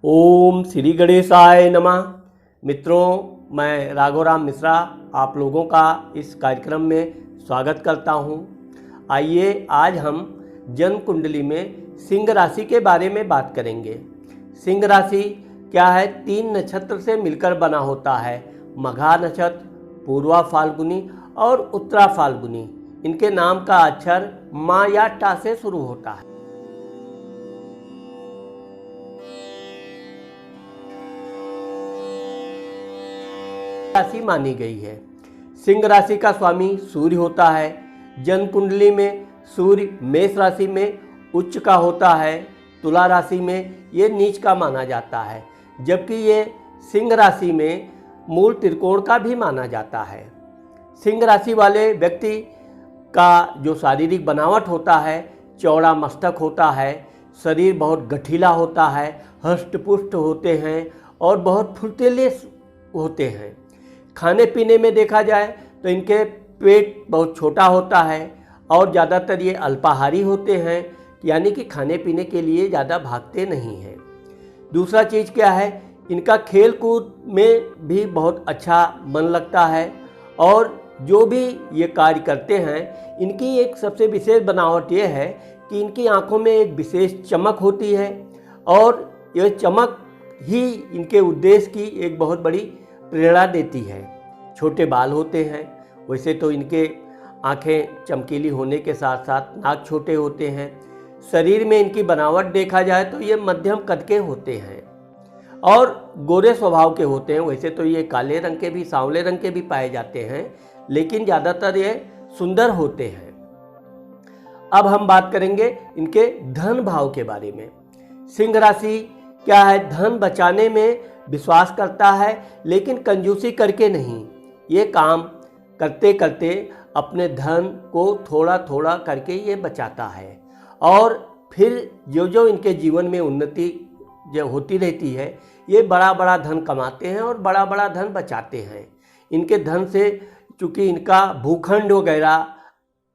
ओम श्री गणेशाय नमः। मित्रों, मैं राघवराम मिश्रा आप लोगों का इस कार्यक्रम में स्वागत करता हूं। आइए आज हम जन्म कुंडली में सिंह राशि के बारे में बात करेंगे। सिंह राशि क्या है? 3 नक्षत्र से मिलकर बना होता है। मघा नक्षत्र, पूर्वा फाल्गुनी और उत्तरा फाल्गुनी। इनके नाम का अक्षर मा या टा से शुरू होता है। राशि मानी गई है। सिंह राशि का स्वामी सूर्य होता है। जन्म कुंडली में सूर्य मेष राशि में उच्च का होता है। तुला राशि में ये नीच का माना जाता है, जबकि ये सिंह राशि में मूल त्रिकोण का भी माना जाता है। सिंह राशि वाले व्यक्ति का जो शारीरिक बनावट होता है, चौड़ा मस्तक होता है, शरीर बहुत गठीला होता है, हष्टपुष्ट होते हैं और बहुत फुर्तीले होते हैं। खाने पीने में देखा जाए तो इनके पेट बहुत छोटा होता है और ज़्यादातर ये अल्पाहारी होते हैं, यानी कि खाने पीने के लिए ज़्यादा भागते नहीं हैं। दूसरा चीज़ क्या है, इनका खेल कूद में भी बहुत अच्छा मन लगता है और जो भी ये कार्य करते हैं, इनकी एक सबसे विशेष बनावट ये है कि इनकी आंखों में एक विशेष चमक होती है और यह चमक ही इनके उद्देश्य की एक बहुत बड़ी प्रेरणा देती है। छोटे बाल होते हैं, वैसे तो इनके आंखें चमकीली होने के साथ साथ नाक छोटे होते हैं। शरीर में इनकी बनावट देखा जाए तो ये मध्यम कद के होते हैं और गोरे स्वभाव के होते हैं। वैसे तो ये काले रंग के भी, सांवले रंग के भी पाए जाते हैं, लेकिन ज़्यादातर ये सुंदर होते हैं। अब हम बात करेंगे इनके धन भाव के बारे में। सिंह राशि क्या है? धन बचाने में विश्वास करता है, लेकिन कंजूसी करके नहीं। ये काम करते करते अपने धन को थोड़ा थोड़ा करके ये बचाता है और फिर जो जो इनके जीवन में उन्नति जो होती रहती है, ये बड़ा बड़ा धन कमाते हैं और बड़ा बड़ा धन बचाते हैं। इनके धन से चूँकि इनका भूखंड वगैरह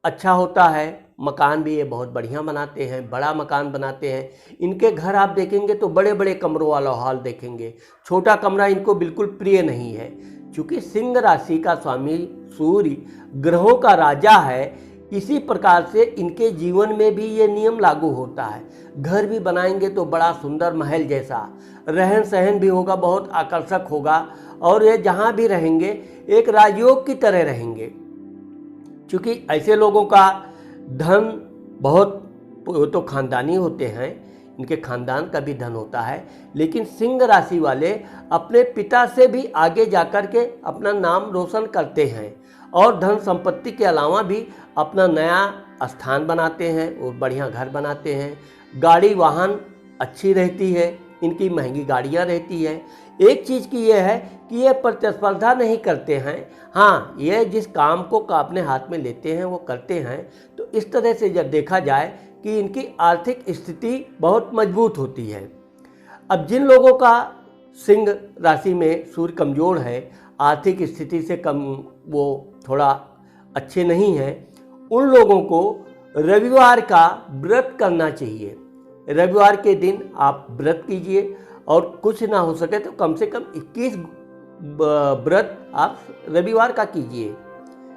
अच्छा होता है, मकान भी ये बहुत बढ़िया बनाते हैं, बड़ा मकान बनाते हैं। इनके घर आप देखेंगे तो बड़े बड़े कमरों वाला हॉल देखेंगे, छोटा कमरा इनको बिल्कुल प्रिय नहीं है। क्योंकि सिंह राशि का स्वामी सूर्य ग्रहों का राजा है, इसी प्रकार से इनके जीवन में भी ये नियम लागू होता है। घर भी बनाएंगे तो बड़ा सुंदर महल जैसा, रहन सहन भी होगा, बहुत आकर्षक होगा और ये जहाँ भी रहेंगे एक राजयोग की तरह रहेंगे। क्योंकि ऐसे लोगों का धन बहुत, वो तो खानदानी होते हैं, इनके खानदान का भी धन होता है, लेकिन सिंह राशि वाले अपने पिता से भी आगे जाकर के अपना नाम रोशन करते हैं और धन संपत्ति के अलावा भी अपना नया स्थान बनाते हैं और बढ़िया घर बनाते हैं। गाड़ी वाहन अच्छी रहती है, इनकी महंगी गाड़ियाँ रहती है। एक चीज़ की यह है कि ये प्रतिस्पर्धा नहीं करते हैं। हाँ, ये जिस काम को अपने हाथ में लेते हैं वो करते हैं। तो इस तरह से जब देखा जाए कि इनकी आर्थिक स्थिति बहुत मजबूत होती है। अब जिन लोगों का सिंह राशि में सूर्य कमज़ोर है, आर्थिक स्थिति से कम, वो थोड़ा अच्छे नहीं हैं, उन लोगों को रविवार का व्रत करना चाहिए। रविवार के दिन आप व्रत कीजिए और कुछ ना हो सके तो कम से कम 21 व्रत आप रविवार का कीजिए,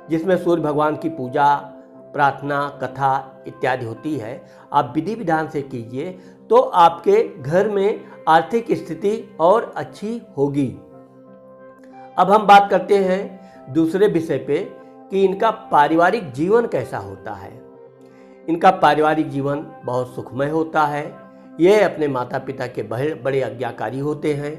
जिसमें सूर्य भगवान की पूजा, प्रार्थना, कथा इत्यादि होती है। आप विधि विधान से कीजिए तो आपके घर में आर्थिक स्थिति और अच्छी होगी। अब हम बात करते हैं दूसरे विषय पे कि इनका पारिवारिक जीवन कैसा होता है। इनका पारिवारिक जीवन बहुत सुखमय होता है। ये अपने माता पिता के बड़े आज्ञाकारी होते हैं।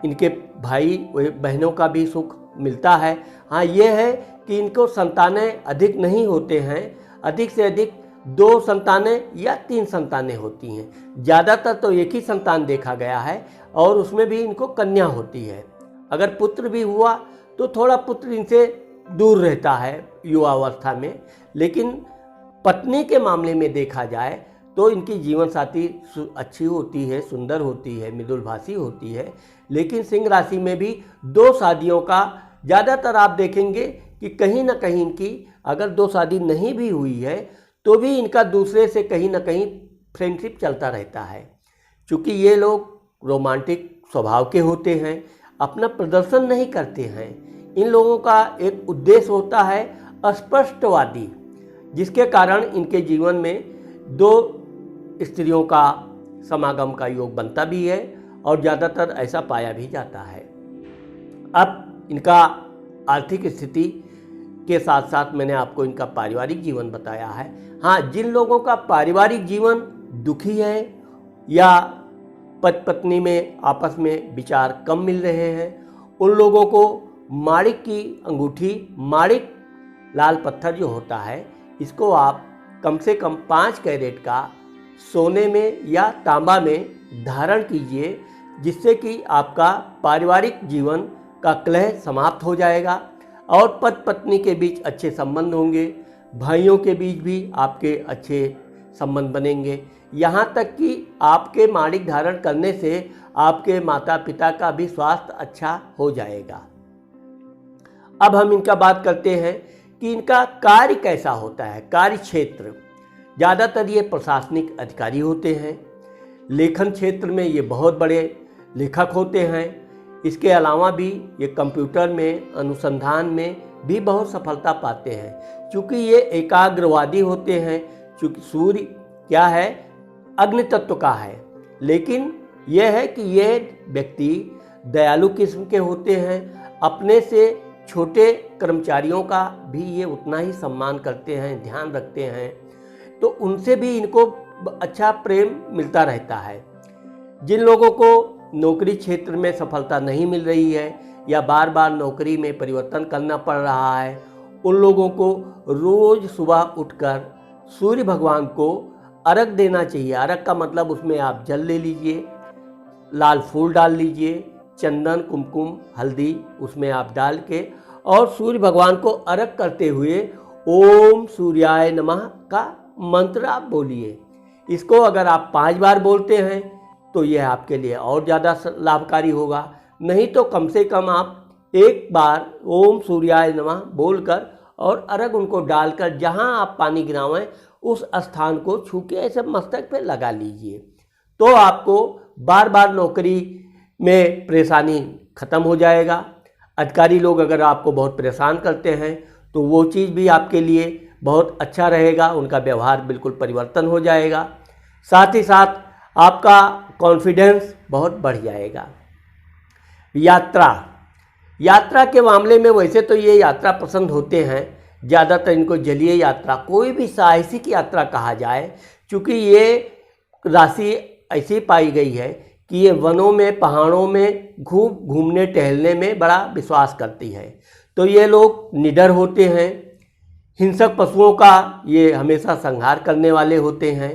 इनके भाई बहनों का भी सुख मिलता है। हाँ, ये है कि इनको संतानें अधिक नहीं होते हैं, अधिक से अधिक 2 संतानें या 3 संतानें होती हैं। ज़्यादातर तो एक ही संतान देखा गया है और उसमें भी इनको कन्या होती है। अगर पुत्र भी हुआ तो थोड़ा पुत्र इनसे दूर रहता है युवावस्था में, लेकिन पत्नी के मामले में देखा जाए तो इनकी जीवन साथी अच्छी होती है, सुंदर होती है, मृदुलभाषी होती है। लेकिन सिंह राशि में भी 2 शादियों का ज़्यादातर आप देखेंगे कि कहीं ना कहीं इनकी अगर 2 शादी नहीं भी हुई है तो भी इनका दूसरे से कहीं ना कहीं फ्रेंडशिप चलता रहता है। क्योंकि ये लोग रोमांटिक स्वभाव के होते हैं, अपना प्रदर्शन नहीं करते हैं। इन लोगों का एक उद्देश्य होता है अस्पष्टवादी, जिसके कारण इनके जीवन में दो स्त्रियों का समागम का योग बनता भी है और ज़्यादातर ऐसा पाया भी जाता है। अब इनका आर्थिक स्थिति के साथ साथ मैंने आपको इनका पारिवारिक जीवन बताया है। हाँ, जिन लोगों का पारिवारिक जीवन दुखी है या पति पत्नी में आपस में विचार कम मिल रहे हैं, उन लोगों को माणिक की अंगूठी, माणिक लाल पत्थर जो होता है, इसको आप कम से कम 5 कैरेट का सोने में या तांबा में धारण कीजिए, जिससे कि आपका पारिवारिक जीवन का कलह समाप्त हो जाएगा और पति पत्नी के बीच अच्छे संबंध होंगे, भाइयों के बीच भी आपके अच्छे संबंध बनेंगे। यहाँ तक कि आपके माणिक धारण करने से आपके माता पिता का भी स्वास्थ्य अच्छा हो जाएगा। अब हम इनका बात करते हैं कि इनका कार्य कैसा होता है। कार्य क्षेत्र, ज़्यादातर ये प्रशासनिक अधिकारी होते हैं। लेखन क्षेत्र में ये बहुत बड़े लेखक होते हैं। इसके अलावा भी ये कंप्यूटर में, अनुसंधान में भी बहुत सफलता पाते हैं। चूँकि ये एकाग्रवादी होते हैं, चूँकि सूर्य क्या है, अग्नि तत्व का है, लेकिन यह है कि ये व्यक्ति दयालु किस्म के होते हैं। अपने से छोटे कर्मचारियों का भी ये उतना ही सम्मान करते हैं, ध्यान रखते हैं, तो उनसे भी इनको अच्छा प्रेम मिलता रहता है। जिन लोगों को नौकरी क्षेत्र में सफलता नहीं मिल रही है या बार बार नौकरी में परिवर्तन करना पड़ रहा है, उन लोगों को रोज़ सुबह उठकर सूर्य भगवान को अर्घ देना चाहिए। अर्घ का मतलब उसमें आप जल ले लीजिए, लाल फूल डाल लीजिए, चंदन, कुमकुम, हल्दी उसमें आप डाल के और सूर्य भगवान को अर्घ करते हुए ओम सूर्याय नमः का मंत्र आप बोलिए। इसको अगर आप 5 बार बोलते हैं तो यह आपके लिए और ज़्यादा लाभकारी होगा। नहीं तो कम से कम आप 1 बार ओम सूर्याय नमः बोलकर और अर्घ उनको डालकर जहां आप पानी गिरावें उस स्थान को छू के ऐसे मस्तक पे लगा लीजिए, तो आपको बार बार नौकरी में परेशानी खत्म हो जाएगा। अधिकारी लोग अगर आपको बहुत परेशान करते हैं तो वो चीज़ भी आपके लिए बहुत अच्छा रहेगा, उनका व्यवहार बिल्कुल परिवर्तन हो जाएगा। साथ ही साथ आपका कॉन्फिडेंस बहुत बढ़ जाएगा। यात्रा के मामले में वैसे तो ये यात्रा पसंद होते हैं, ज़्यादातर इनको जलीय यात्रा, कोई भी साहसिक यात्रा कहा जाए, क्योंकि ये राशि ऐसी पाई गई है कि ये वनों में, पहाड़ों में घूमने टहलने में बड़ा विश्वास करती है। तो ये लोग निडर होते हैं, हिंसक पशुओं का ये हमेशा संहार करने वाले होते हैं।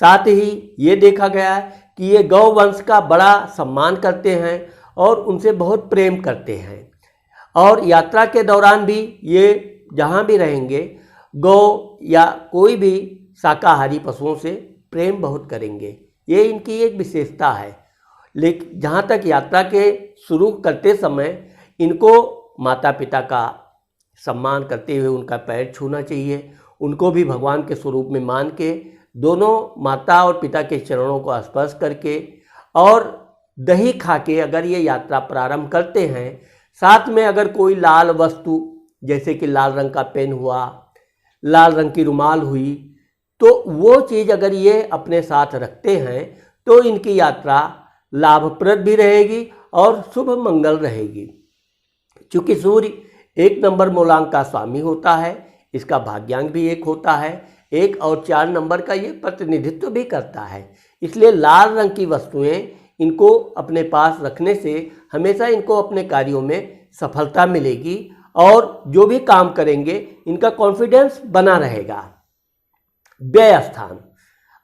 साथ ही ये देखा गया है कि ये गौ वंश का बड़ा सम्मान करते हैं और उनसे बहुत प्रेम करते हैं। और यात्रा के दौरान भी ये जहाँ भी रहेंगे गौ या कोई भी शाकाहारी पशुओं से प्रेम बहुत करेंगे। ये इनकी एक विशेषता है। लेकिन जहाँ तक यात्रा के शुरू करते समय इनको माता पिता का सम्मान करते हुए उनका पैर छूना चाहिए। उनको भी भगवान के स्वरूप में मान के दोनों माता और पिता के चरणों को स्पर्श करके और दही खा के अगर ये यात्रा प्रारंभ करते हैं, साथ में अगर कोई लाल वस्तु जैसे कि लाल रंग का पेन हुआ, लाल रंग की रुमाल हुई, तो वो चीज़ अगर ये अपने साथ रखते हैं तो इनकी यात्रा लाभप्रद भी रहेगी और शुभ मंगल रहेगी। चूँकि सूर्य 1 नंबर मूलांक का स्वामी होता है, इसका भाग्यांक भी 1 होता है, 1 और 4 नंबर का ये प्रतिनिधित्व भी करता है। इसलिए लाल रंग की वस्तुएं इनको अपने पास रखने से हमेशा इनको अपने कार्यों में सफलता मिलेगी और जो भी काम करेंगे इनका कॉन्फिडेंस बना रहेगा। व्यय स्थान,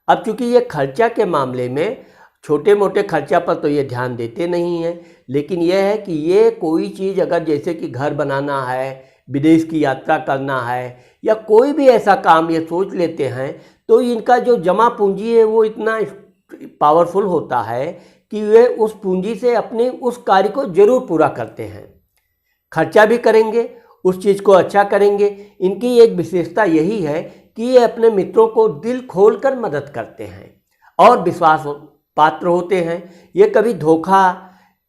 अब चूंकि ये खर्चा के मामले में छोटे मोटे खर्चा पर तो ये ध्यान देते नहीं हैं, लेकिन यह है कि ये कोई चीज़ अगर जैसे कि घर बनाना है, विदेश की यात्रा करना है या कोई भी ऐसा काम ये सोच लेते हैं तो इनका जो जमा पूंजी है वो इतना पावरफुल होता है कि वे उस पूंजी से अपने उस कार्य को जरूर पूरा करते हैं। खर्चा भी करेंगे, उस चीज़ को अच्छा करेंगे। इनकी एक विशेषता यही है कि ये अपने मित्रों को दिल खोलकर मदद करते हैं और विश्वास पात्र होते हैं। ये कभी धोखा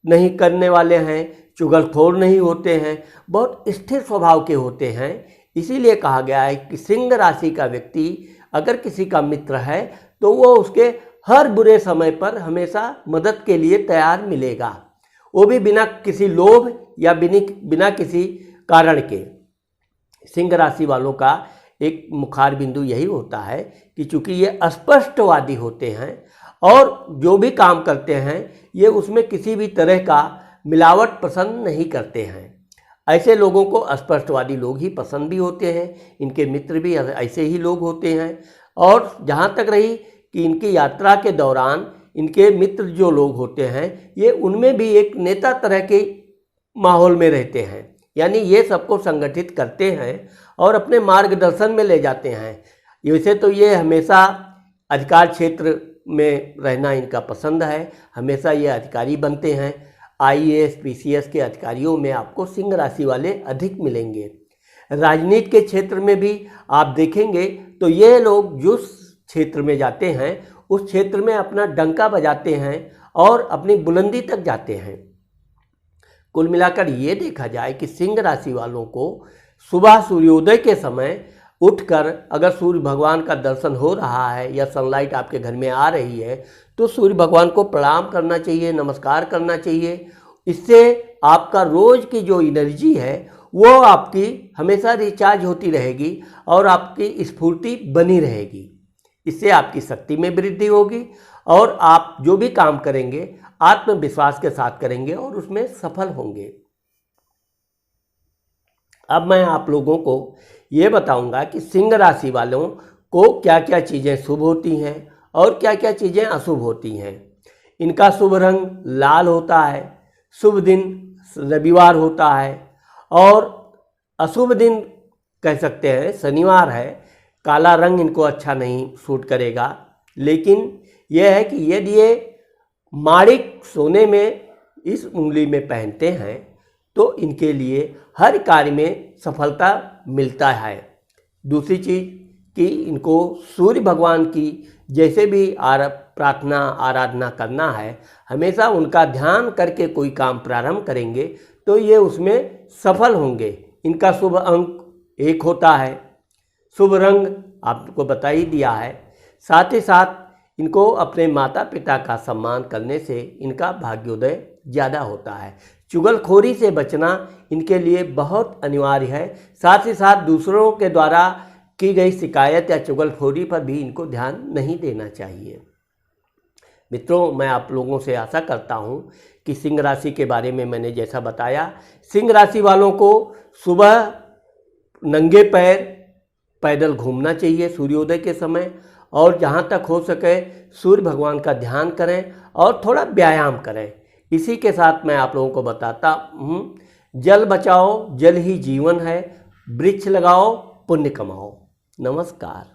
नहीं करने वाले हैं, चुगलखोर नहीं होते हैं, बहुत स्थिर स्वभाव के होते हैं। इसीलिए कहा गया है कि सिंह राशि का व्यक्ति अगर किसी का मित्र है तो वो उसके हर बुरे समय पर हमेशा मदद के लिए तैयार मिलेगा, वो भी बिना किसी लोभ या बिना किसी कारण के। सिंह राशि वालों का एक मुखार बिंदु यही होता है कि चूंकि ये अस्पष्टवादी होते हैं और जो भी काम करते हैं ये उसमें किसी भी तरह का मिलावट पसंद नहीं करते हैं। ऐसे लोगों को अस्पष्टवादी लोग ही पसंद भी होते हैं, इनके मित्र भी ऐसे ही लोग होते हैं। और जहाँ तक रही कि इनकी यात्रा के दौरान इनके मित्र जो लोग होते हैं ये उनमें भी एक नेता तरह के माहौल में रहते हैं, यानी ये सबको संगठित करते हैं और अपने मार्गदर्शन में ले जाते हैं। वैसे तो ये हमेशा अधिकार क्षेत्र में रहना इनका पसंद है, हमेशा ये अधिकारी बनते हैं। IAS PCS के अधिकारियों में आपको सिंह राशि वाले अधिक मिलेंगे। राजनीति के क्षेत्र में भी आप देखेंगे तो ये लोग जिस क्षेत्र में जाते हैं उस क्षेत्र में अपना डंका बजाते हैं और अपनी बुलंदी तक जाते हैं। कुल मिलाकर ये देखा जाए कि सिंह राशि वालों को सुबह सूर्योदय के समय उठकर अगर सूर्य भगवान का दर्शन हो रहा है या सनलाइट आपके घर में आ रही है तो सूर्य भगवान को प्रणाम करना चाहिए, नमस्कार करना चाहिए। इससे आपका रोज की जो एनर्जी है वो आपकी हमेशा रिचार्ज होती रहेगी और आपकी स्फूर्ति बनी रहेगी। इससे आपकी शक्ति में वृद्धि होगी और आप जो भी काम करेंगे आत्मविश्वास के साथ करेंगे और उसमें सफल होंगे। अब मैं आप लोगों को ये बताऊंगा कि सिंह राशि वालों को क्या क्या चीज़ें शुभ होती हैं और क्या क्या चीज़ें अशुभ होती हैं। इनका शुभ रंग लाल होता है, शुभ दिन रविवार होता है और अशुभ दिन कह सकते हैं शनिवार है। काला रंग इनको अच्छा नहीं सूट करेगा, लेकिन यह है कि यदि ये माणिक सोने में इस उंगली में पहनते हैं तो इनके लिए हर कार्य में सफलता मिलता है। दूसरी चीज़ कि इनको सूर्य भगवान की जैसे भी प्रार्थना आराधना करना है, हमेशा उनका ध्यान करके कोई काम प्रारंभ करेंगे तो ये उसमें सफल होंगे। इनका शुभ अंक 1 होता है, शुभ रंग आपको बता ही दिया है। साथ ही साथ इनको अपने माता पिता का सम्मान करने से इनका भाग्योदय ज़्यादा होता है। चुगलखोरी से बचना इनके लिए बहुत अनिवार्य है। साथ ही साथ दूसरों के द्वारा की गई शिकायत या चुगलखोरी पर भी इनको ध्यान नहीं देना चाहिए। मित्रों, मैं आप लोगों से आशा करता हूं कि सिंह राशि के बारे में मैंने जैसा बताया, सिंह राशि वालों को सुबह नंगे पैर पैदल घूमना चाहिए सूर्योदय के समय और जहाँ तक हो सके सूर्य भगवान का ध्यान करें और थोड़ा व्यायाम करें। इसी के साथ मैं आप लोगों को बताता हूँ, जल बचाओ, जल ही जीवन है, वृक्ष लगाओ, पुण्य कमाओ। नमस्कार।